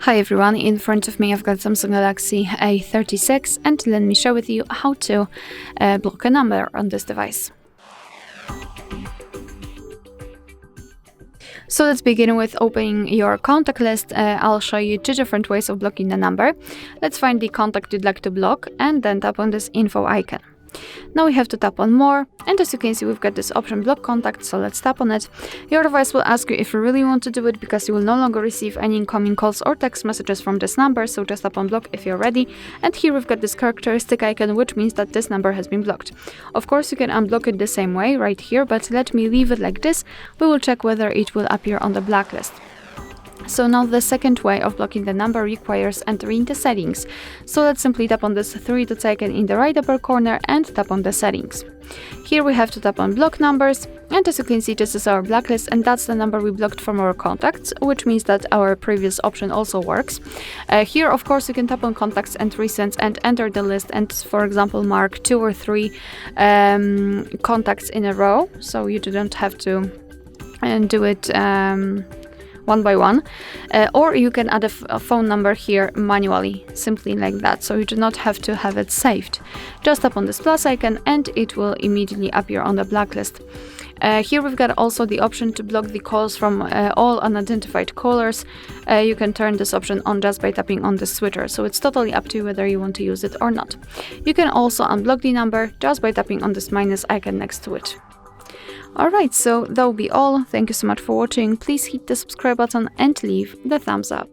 Hi everyone, in front of me I've got Samsung Galaxy A36 and let me share with you how to block a number on this device. So let's begin with opening your contact list. I'll show you two different ways of blocking the number. Let's find the contact you'd like to block and then tap on this info icon. Now we have to tap on more, and as you can see we've got this option block contact, so let's tap on it. Your device will ask you if you really want to do it because you will no longer receive any incoming calls or text messages from this number, so just tap on block if you're ready. And here we've got this characteristic icon, which means that this number has been blocked. Of course you can unblock it the same way right here, but let me leave it like this. We will check whether it will appear on the blacklist. So now the second way of blocking the number requires entering the settings. So let's simply tap on this three dots icon in the right upper corner and tap on the settings. Here we have to tap on block numbers, and as you can see this is our blacklist and that's the number we blocked from our contacts, which means that our previous option also works. Here of course you can tap on contacts and recents and enter the list and for example mark 2 or 3 contacts in a row, so you don't have to do it one by one, or you can add a phone number here manually, simply like that, so you do not have to have it saved. Just tap on this plus icon and it will immediately appear on the blacklist. Here we've got also the option to block the calls from all unidentified callers. You can turn this option on just by tapping on the switcher, so it's totally up to you whether you want to use it or not. You can also unblock the number just by tapping on this minus icon next to it. Alright, so that will be all. Thank you so much for watching. Please hit the subscribe button and leave the thumbs up.